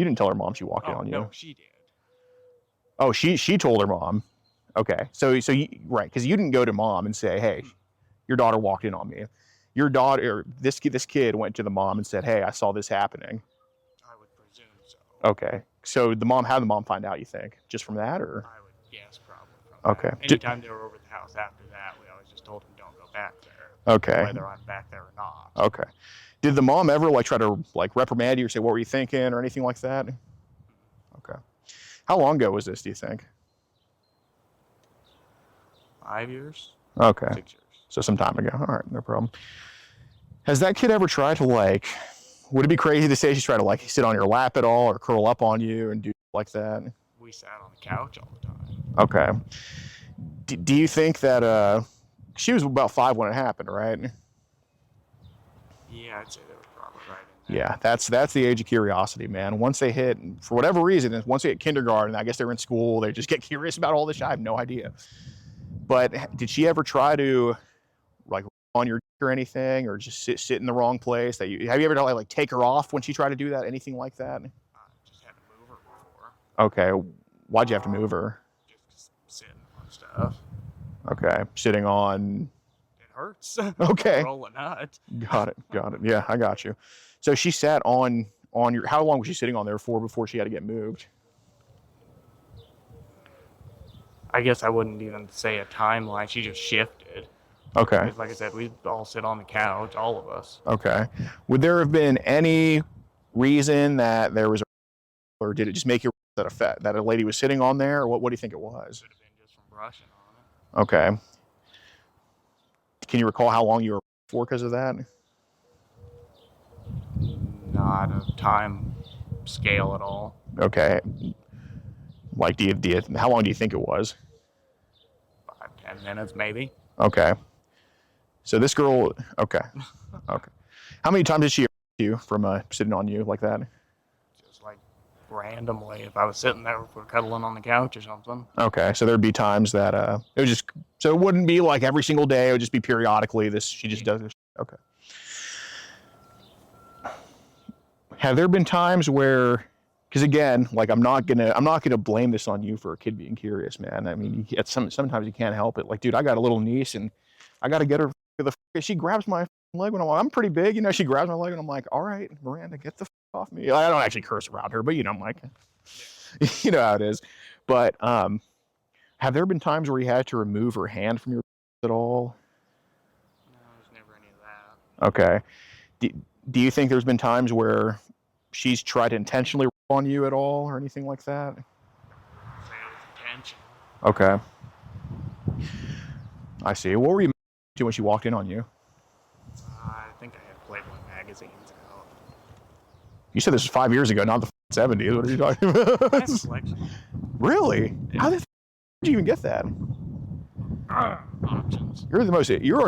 didn't tell her mom she walked in on you. No, she did. Oh, she told her mom. Okay, so you, right, because you didn't go to mom and say, hey, your daughter walked in on me. Your daughter, this kid went to the mom and said, hey, I saw this happening. I would presume so. Okay, so how did the mom find out, you think? Just from that, or? I would guess probably from okay. that. Anytime they were over at the house after that, we always just told them don't go back there. Okay. Whether I'm back there or not. Okay. Did the mom ever try to reprimand you or say, what were you thinking, or anything like that? Okay. How long ago was this, do you think? 5 years. Okay. 6 years. So some time ago. All right, no problem. Has that kid ever tried to like, would it be crazy to say she's trying to like sit on your lap at all or curl up on you and do like that? We sat on the couch all the time. Okay. Do you think that, she was about 5 when it happened, right? Yeah, I'd say they were probably right in there. Yeah, that's the age of curiosity, man. Once they hit, for whatever reason, once they hit kindergarten, I guess they're in school, they just get curious about all this shit. I have no idea. But did she ever try to, like, on your or anything, or just sit in the wrong place? Have you ever like take her off when she tried to do that? Anything like that? I just had to move her before. Okay, why'd you have to move her? Just sitting on stuff. Okay, sitting on. It hurts. Okay. Roll a nut. Got it. Yeah, I got you. So she sat on your. How long was she sitting on there for before she had to get moved? I guess I wouldn't even say a timeline. She just shifted. Okay. Because like I said, we all sit on the couch, all of us. Okay. Would there have been any reason that there was, or did it just make you that a lady was sitting on there, or what do you think it was? Could have been just from brushing on it. Okay. Can you recall how long you were for because of that? Not a time scale at all. Okay. Like, how long do you think it was? 5-10 minutes, maybe. Okay. So this girl, okay. How many times did she you from sitting on you like that? Just like randomly, if I was sitting there for cuddling on the couch or something. Okay, so there'd be times that it was just, so it wouldn't be like every single day. It would just be periodically. She just does this. Okay. Have there been times where, because again, like I'm not gonna blame this on you for a kid being curious, man. I mean, sometimes you can't help it. Like, dude, I got a little niece and I got to get her she grabs my leg when I'm pretty big, you know. She grabs my leg and I'm like, all right, Miranda, get the off me. I don't actually curse around her, but you know, I'm like, you know how it is. But have there been times where you had to remove her hand from your at all? No, there's never any of that. Okay. Do you think there's been times where she's tried to intentionally on you at all or anything like that? I'd say it was intentional. Okay. I see. What were you doing when she walked in on you? I think I had Playboy magazines out. You said this was 5 years ago, not the 70s. What are you talking about? I have a collection. Really? Yeah. How did you even get that? Options. You're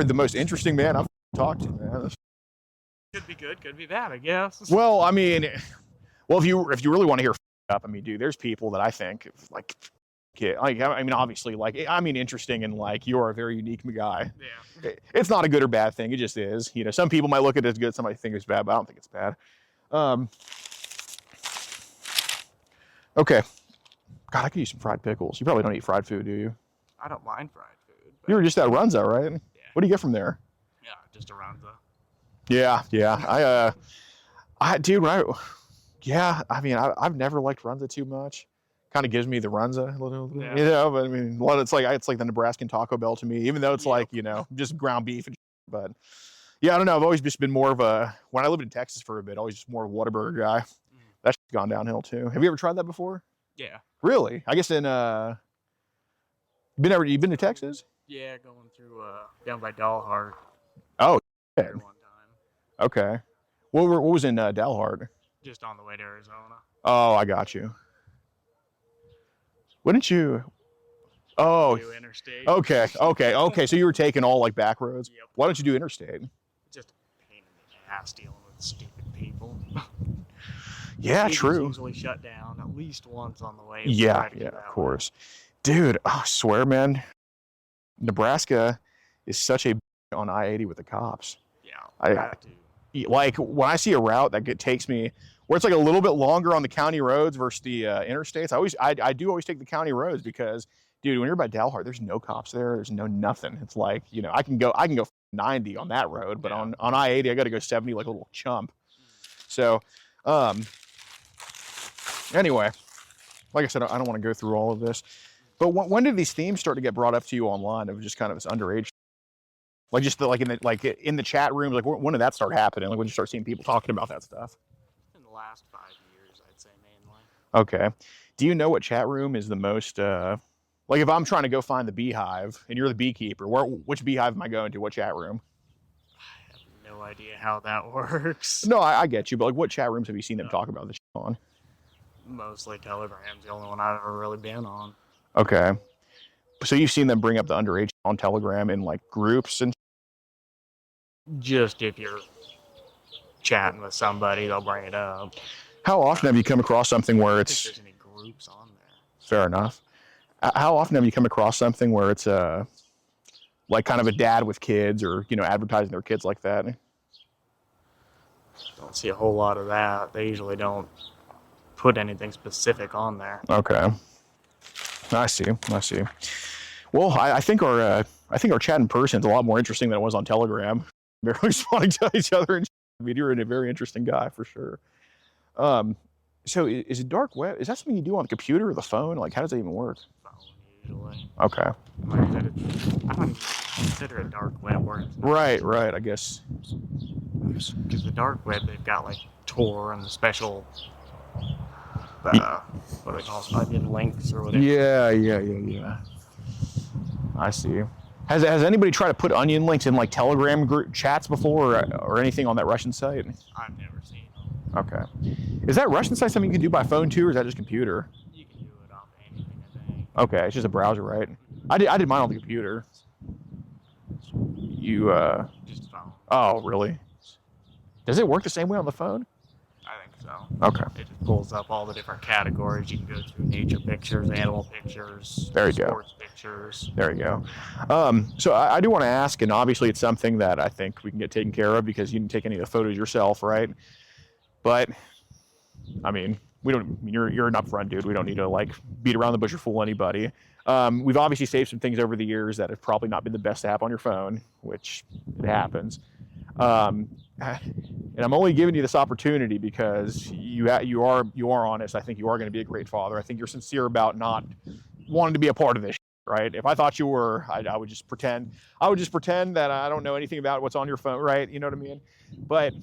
the most interesting man I've talked to, man. Could be good, could be bad, I guess. Well, I mean, if you really want to hear up, I mean, dude, there's people that I think like, I mean, obviously, like, I mean, interesting and like you're a very unique guy. Yeah. It's not a good or bad thing. It just is. You know, some people might look at it as good, somebody think it's bad, but I don't think it's bad. Okay. God, I could use some fried pickles. You probably don't eat fried food, do you? I don't mind fried food. You were just at Runza, right? Yeah. What do you get from there? Yeah, just around the. Yeah. I mean, I've never liked Runza too much. Kind of gives me the Runza a little, Yeah. you know. But I mean, it's like the Nebraskan Taco Bell to me, even though it's like, you know, just ground beef and. But yeah, I don't know. I've always just been more of a, when I lived in Texas for a bit, always just more of a Whataburger guy. That's gone downhill too. Have you ever tried that before? Yeah. Really? I guess you've been to Texas? Yeah, going through down by Dalhart. Oh, yeah. There one time. Okay. What was in Dalhart? Just on the way to Arizona. Oh, I got you. Wouldn't you? Oh, Do interstate. okay. So you were taking all like back roads. Yep. Why don't you do interstate? Just a pain in the ass dealing with stupid people. Yeah, It's true. usually shut down at least once on the way. Yeah, of course. Dude, I swear, man, Nebraska is such a on I-80 with the cops. Yeah, I have to. Like when I see a route that takes me where it's like a little bit longer on the county roads versus the interstates, I do always take the county roads because, dude, when you're by Dalhart, there's no cops there. There's no nothing. It's like, you know, I can go 90 on that road, but on I-80, I got to go 70 like a little chump. So, anyway, like I said, I don't want to go through all of this, but when did these themes start to get brought up to you online of just kind of this underage, like just in the chat rooms, like when did that start happening? Like when you start seeing people talking about that stuff? In the last 5 years, I'd say mainly. Okay. Do you know what chat room is the most, like if I'm trying to go find the beehive and you're the beekeeper, which beehive am I going to? What chat room? I have no no idea how that works. No, I get you, but like, what chat rooms have you seen them talk about this on? Mostly Telegram's the only one I've ever really been on. Okay. So you've seen them bring up the underage on Telegram in like groups and. Just if you're chatting with somebody, they'll bring it up. How often have you come across something where I it's? don't think there's any groups on there. Fair enough. How often have you come across something where it's like kind of a dad with kids, or advertising their kids like that? Don't see a whole lot of that. They usually don't put anything specific on there. Okay. I see. Well, I think our chat in person is a lot more interesting than it was on Telegram. They're responding to each other, and you're a very interesting guy for sure. So is it dark web? Is that something you do on the computer or the phone? Like, how does that even work? Phone, usually. Okay. Like I said, I don't even consider it dark web work. Right. I guess. Because the dark web, they've got like Tor and the special, what do they call it, onion links or whatever. Yeah. I see. Has anybody tried to put onion links in like Telegram group chats before, or anything on that Russian site? I've never seen them. Okay. Is that Russian site something you can do by phone too, or is that just computer? You can do it off anything, I think. Okay, it's just a browser, right? I did mine on the computer. You Just phone. Oh, really? Does it work the same way on the phone? I think so. Okay. It just pulls up all the different categories. You can go through nature pictures, animal pictures, There you go. sports pictures. There you go. So I do want to ask, and obviously it's something that I think we can get taken care of because you didn't take any of the photos yourself, right? But I mean, you're an upfront dude. We don't need to like beat around the bush or fool anybody. We've obviously saved some things over the years that have probably not been the best to have on your phone, which it happens. And I'm only giving you this opportunity because you are honest. I think you are going to be a great father. I think you're sincere about not wanting to be a part of this, right? If I thought you were, I would just pretend. I would just pretend that I don't know anything about what's on your phone, right? You know what I mean? But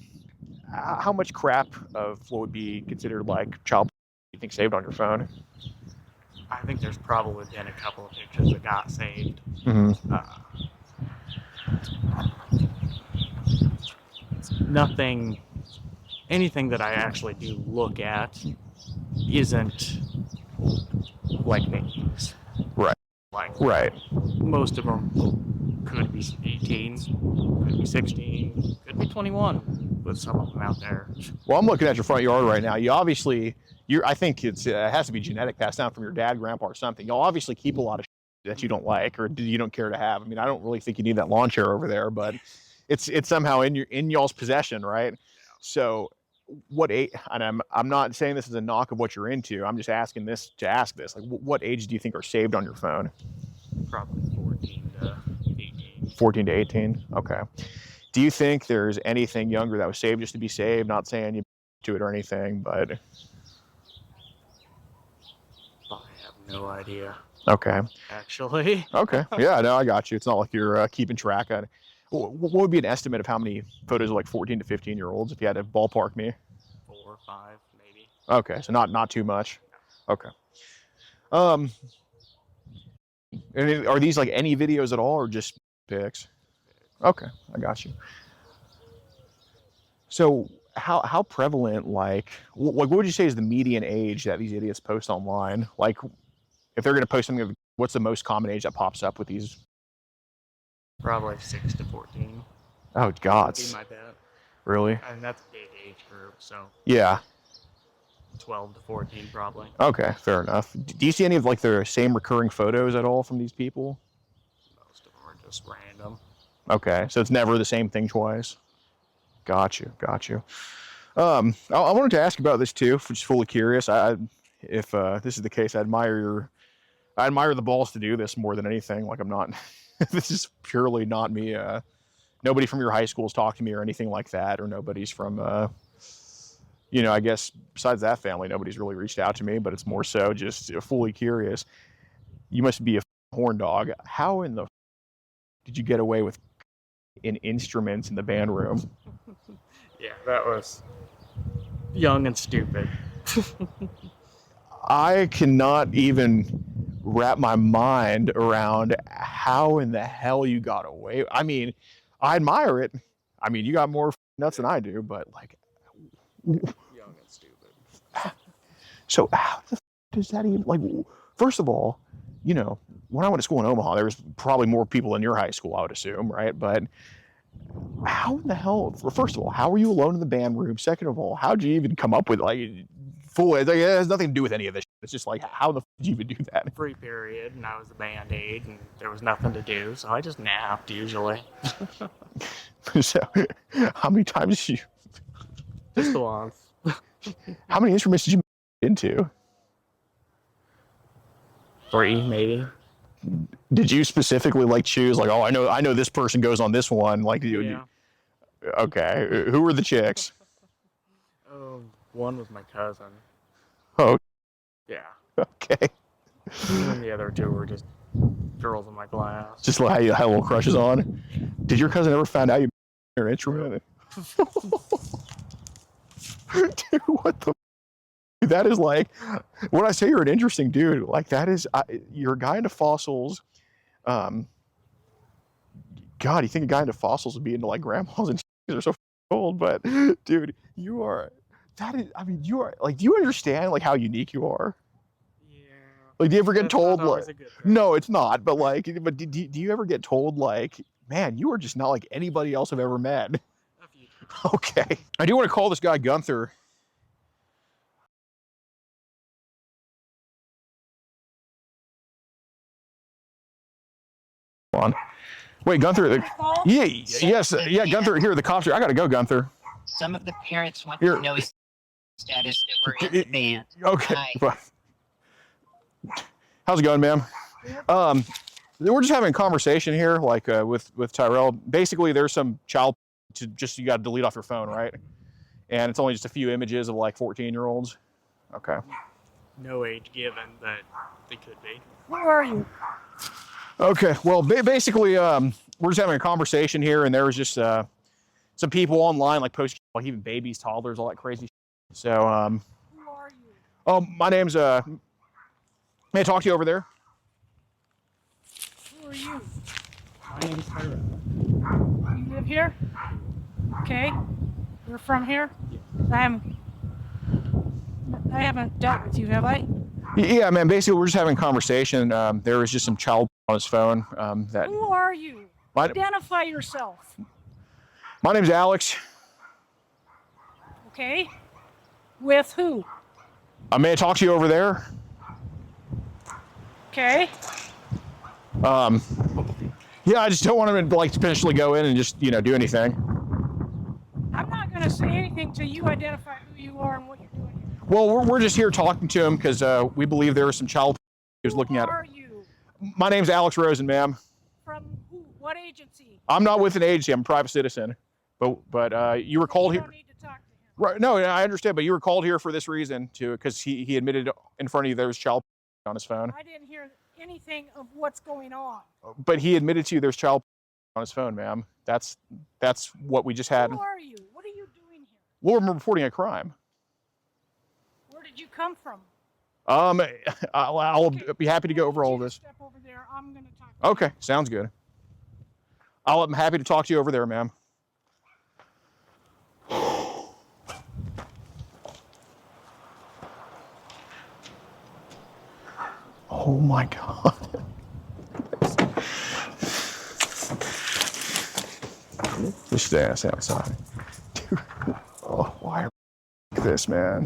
how much crap of what would be considered like child do you think saved on your phone? I think there's probably been a couple of pictures that got saved. Mm-hmm. Anything that I actually do look at isn't like names. Right. Like, Right. most of them could be 18, could be 16, could be 21, with some of them out there. Well, I'm looking at your front yard right now. You obviously, I think it has to be genetic, passed down from your dad, grandpa, or something. You'll obviously keep a lot of that you don't like or you don't care to have. I mean, I don't really think you need that lawn chair over there, but it's somehow in y'all's possession, right? So, what age? And I'm not saying this is a knock of what you're into. I'm just asking this to ask this. Like, what age do you think are saved on your phone? Probably 14 to 18. 14 to 18. Okay. Do you think there's anything younger that was saved just to be saved? Not saying you to it or anything, but I have no idea. Okay. Actually. Okay. Yeah, no, I got you. It's not like you're keeping track of it. What would be an estimate of how many photos of like 14 to 15-year-olds if you had to ballpark me? 4 or 5, maybe. Okay, so not too much. Okay. And are these like any videos at all or just pics? Okay, I got you. So how prevalent, like what would you say is the median age that these idiots post online? Like, if they're going to post something, what's the most common age that pops up with these? Probably 6 to 14. Oh, God. Would be my bet. Really? And that's a big age group, so Yeah. 12 to 14 probably. Okay, fair enough. Do you see any of like the same recurring photos at all from these people? Most of them are just random. Okay, so it's never the same thing twice. Got you. I wanted to ask about this too, just fully curious. If this is the case, I admire the balls to do this more than anything. Like, I'm not. This is purely not me. Nobody from your high school's talked to me or anything like that, or nobody's from, I guess besides that family, nobody's really reached out to me. But it's more so just fully curious. You must be a horn dog. How in the did you get away with in instruments in the band room? Yeah, that was young and stupid. I cannot even wrap my mind around how in the hell you got away. I mean, I admire it. I mean, you got more nuts than I do, but like, Young and stupid. so how the does that even, like, first of all, you know, when I went to school in Omaha, there was probably more people in your high school, I would assume, right? But how in the hell, first of all, how were you alone in the band room? Second of all, how'd you even come up with, like, it has nothing to do with any of this. It's just like, how the did you even do that? Free period, and I was a band aid, and there was nothing to do, so I just napped usually. So, how many times did you? Just the once. How many instruments did you into? 3, maybe. Did you specifically like choose like, oh, I know this person goes on this one, like Yeah. Okay, who were the chicks? Oh, one was my cousin. Oh, Yeah. okay. And the other 2 were just girls in my class. Just like how you had little crushes on. Did your cousin ever find out you your instrument? Dude, what the? That is like, when I say you're an interesting dude, like that is, you're a guy into fossils. God, you think a guy into fossils would be into like grandmas and they're so old, but dude, you are, that is, I mean, you are like, do you understand like how unique you are? Yeah. Like, do you ever get That's told not always like, a good thing. no, it's not, but like, but do you ever get told like, man, you are just not like anybody else I've ever met? A few times. Okay. I do want to call this guy Gunther. On. Wait, Gunther. Yeah, yes, yeah, Gunther. Here, the cops are. I gotta go, Gunther. Some of the parents want Here. to know his status that we're in the band. Okay. Hi. How's it going, ma'am? We're just having a conversation here, like with Tyrell. Basically, there's some child to just you got to delete off your phone, right? And it's only just a few images of like 14-year-olds. Okay. No age given, but they could be. Who are you? Okay. Well, basically, we're just having a conversation here, and there was just some people online like post like even babies, toddlers, all that crazy shit. So Who are you? oh, my name's may I talk to you over there? Who are you? My name's Tyrell. You live here? Okay. You're from here? I haven't dealt with you, have I? Yeah, man. Basically, we're just having a conversation. There was just some child on his phone. That Who are you? Identify yourself. my name's Alex. Okay. With who? May I talk to you over there? Okay. Yeah, I just don't want him to like potentially go in and just do anything. I'm not going to say anything till you identify who you are and what you're doing here. Well, we're just here talking to him because we believe there was some child he was looking at. Who are you? My name's Alex Rosen, ma'am. From who? What agency? I'm not with an agency. I'm a private citizen. But you were called You here. don't need to talk to him. Right? No, I understand. But you were called here for this reason, because he admitted in front of you there was child on his phone. I didn't hear anything of what's going on. But he admitted to you there's child on his phone, ma'am. That's what we just had. Who are you? What are you doing here? Well, we're reporting a crime. Where did you come from? I'll be happy to go over all of this. Step over there. I'm going to talk to you. Okay, sounds good. I'm happy to talk to you over there, ma'am. Oh my God. Just stay outside. Dude, oh, why are like this, man?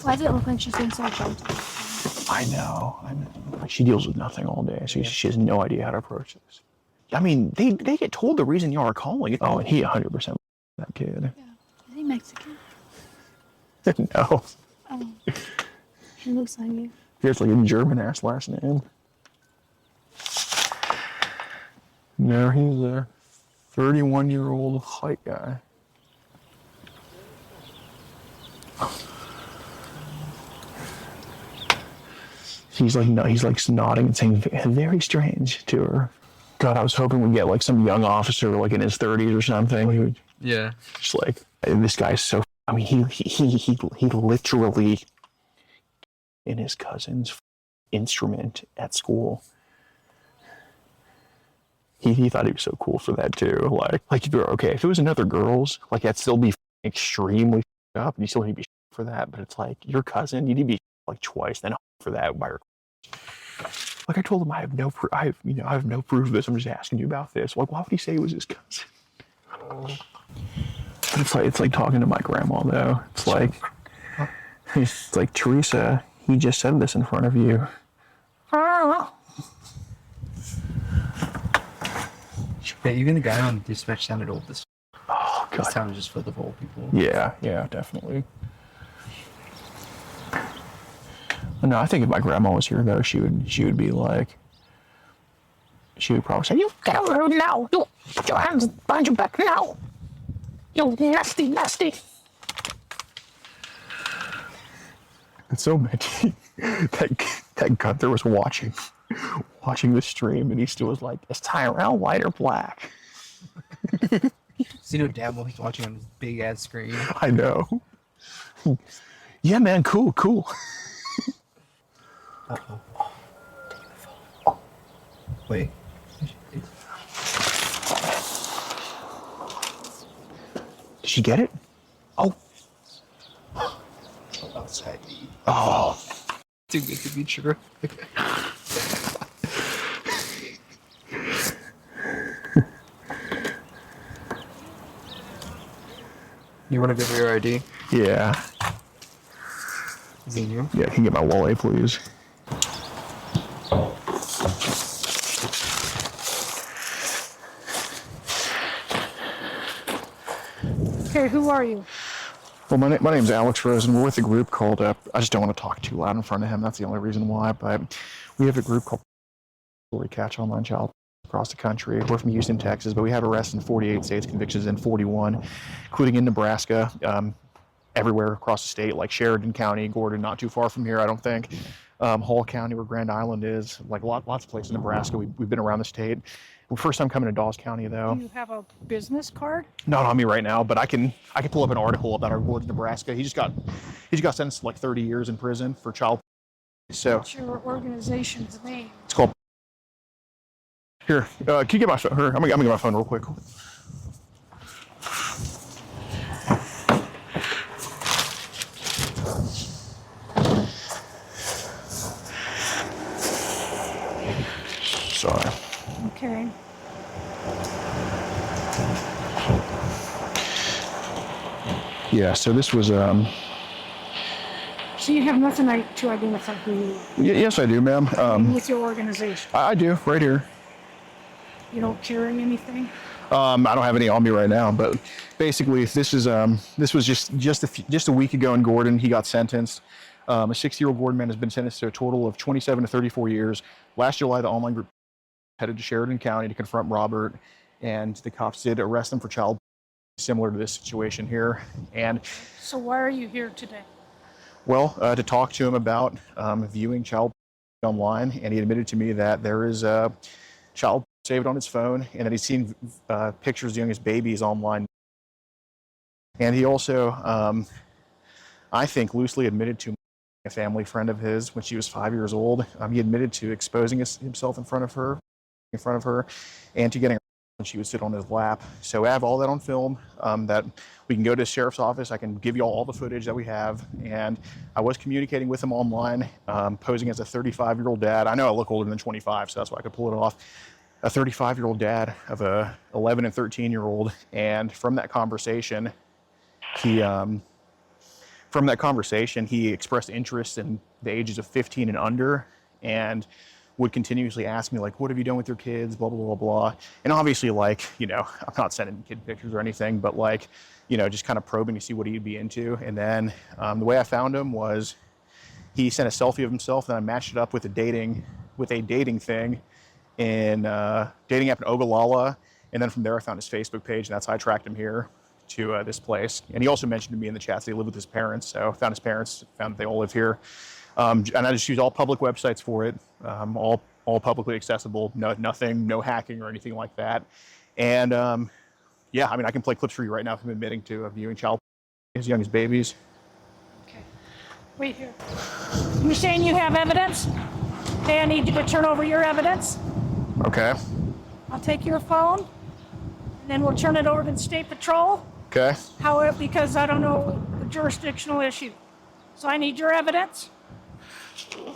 Why does it look like she's being so gentle? I know. She deals with nothing all day. She has no idea how to approach this. I mean, they get told the reason y'all are calling. Oh, and he 100% that kid. Yeah. Is he Mexican? No. Oh. He looks like you. He has like a German-ass last name. No, he's a 31-year-old white guy. He's like nodding and saying very strange to her. God, I was hoping we'd get like some young officer like in his 30s or something. He would just like, this guy's so. I mean, he literally in his cousin's instrument at school. he thought he was so cool for that too. Like okay, if it was another girl's, like that'd still be extremely up, and you still need to be for that. But it's like your cousin, you need to be like twice then for that by your. Like I told him, I have no proof. I have no proof of this. I'm just asking you about this. Like, why would he say it was his cousin? But it's like talking to my grandma though. It's like Teresa. He just said this in front of you. Yeah, even the guy on dispatch sounded old. This God. town is just full of old people. Yeah, definitely. No, I think if my grandma was here though, she would be like, she would probably say, "You get over here now! You put your hands behind your back now! You nasty!" And so many that Gunther was watching the stream, and he still was like, "Is Tyrell white or black?" So you know damn well he's watching on this big ass screen. I know. Yeah, man, cool. Uh-oh. Oh. Wait. Did she get it? Oh. Outside. Oh. Too good to be true. You want to give me your ID? Yeah. Is it you? Yeah, can you get my wallet, please? Okay, who are you? Well, my name's Alex Rose, and we're with a group called, I just don't want to talk too loud in front of him, that's the only reason why, but we have a group called We Catch Online Child across the country. We're from Houston, Texas, but we have arrests in 48 states, convictions in 41, including in Nebraska, everywhere across the state, like Sheridan County, Gordon, not too far from here, I don't think. Hall County, where Grand Island is, like lots of places in Nebraska. We've been around the state. First time coming to Dawes County, though. Do you have a business card? Not on me right now, but I can pull up an article about our Gordon, Nebraska. He just got sentenced to like 30 years in prison for child. So What's your organization's name? it's called. Here, can you get my phone? I'm gonna get my phone real quick. Sorry. Okay. Yeah, so this was So you have nothing to identify who you are? yes, I do, ma'am. With your organization? I do, right here. You don't carry anything? I don't have any on me right now, but basically this was just a week ago in Gordon. He got sentenced. A 60-year-old Gordon man has been sentenced to a total of 27 to 34 years. Last July, the online group headed to Sheridan County to confront Robert, and the cops did arrest him for child, similar to this situation here. And So why are you here today? well, to talk to him about viewing child online, and he admitted to me that there is a child saved on his phone, and that he's seen pictures of young as babies online. And he also, I think, loosely admitted to a family friend of his when she was 5 years old. He admitted to exposing himself in front of her, and to getting her when she would sit on his lap. So I have all that on film. That we can go to the sheriff's office. I can give you all the footage that we have. And I was communicating with him online, posing as a 35-year-old dad. I know I look older than 25, so that's why I could pull it off. A 35-year-old dad of a 11 and 13-year-old. And from that conversation, he expressed interest in the ages of 15 and under, and would continuously ask me, like, what have you done with your kids, blah, blah, blah, blah. And obviously, like, I'm not sending kid pictures or anything, but like, just kind of probing to see what he'd be into. And then the way I found him was he sent a selfie of himself, and I matched it up with a dating thing in dating app in Ogallala. And then from there, I found his Facebook page, and that's how I tracked him here to this place. And he also mentioned to me in the chat that he lived with his parents. So I found his parents, found that they all live here. And I just use all public websites for it, all publicly accessible, no hacking or anything like that. And yeah, I mean, I can play clips for you right now of him admitting to viewing child as young as babies. Okay. Wait here. You're saying you have evidence? Okay, I need you to turn over your evidence. Okay. I'll take your phone, and then we'll turn it over to the State Patrol. Okay. However, because I don't know the jurisdictional issue. So I need your evidence.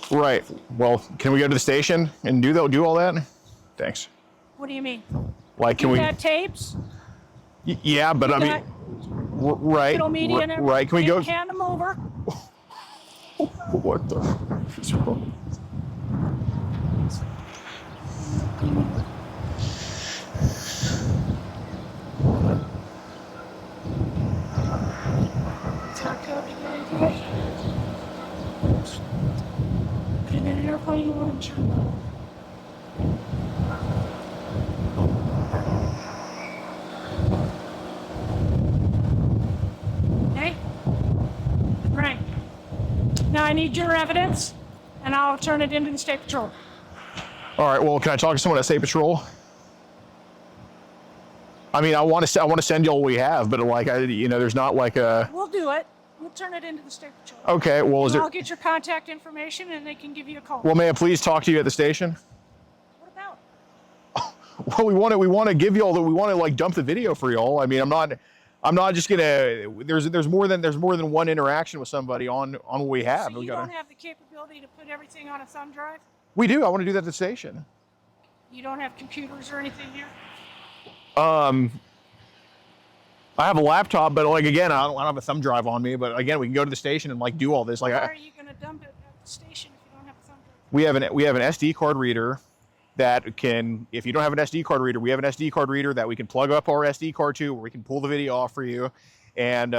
Right. Well, can we go to the station and do all that? Thanks. What do you mean? Like, can You we? got tapes? Yeah, but I mean, right. Digital media and everything. Right. Can we go? Hand them over. What the f is wrong? Put it in an airplane launcher. Okay? Right. Now I need your evidence, and I'll turn it into the State Patrol. All right. Well, can I talk to someone at State Patrol? I mean, I want to send you all we have, but like, there's not like a. We'll do it. We'll turn it into the State Patrol. Okay. Well, is I'll it? get your contact information, and they can give you a call. Well, may I please talk to you at the station? What about? Well, we want to give you all that. We want to like dump the video for y'all. I mean, I'm not just gonna. There's more than one interaction with somebody on what we have. So you don't have the capability to put everything on a thumb drive? We do. I want to do that at the station. You don't have computers or anything here? I have a laptop, but like again, I don't have a thumb drive on me. But again, we can go to the station and like do all this. Like, How are you going to dump it at the station if you don't have a thumb drive? we have an SD card reader that can. If you don't have an SD card reader, we have an SD card reader that we can plug up our SD card to, where we can pull the video off for you, and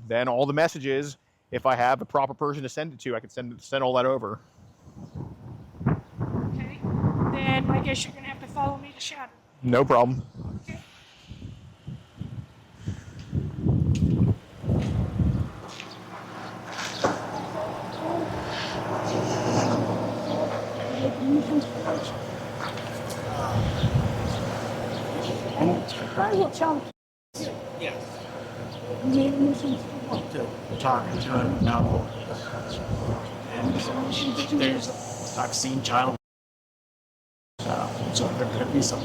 then all the messages. If I have a proper person to send it to, I can send all that over. Okay. Then I guess you're going to have to follow me to Shadow. No problem. Okay. I will tell him. Yes. To talking to him now. And there's vaccine child. So there could be some.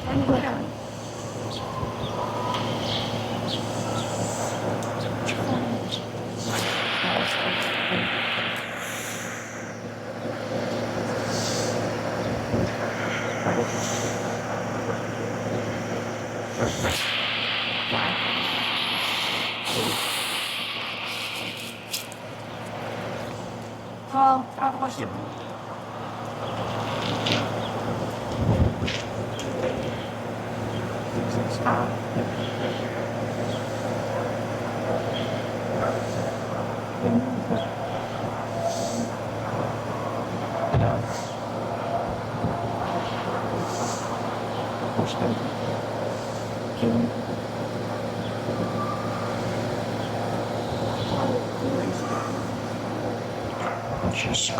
Well, God bless you. Just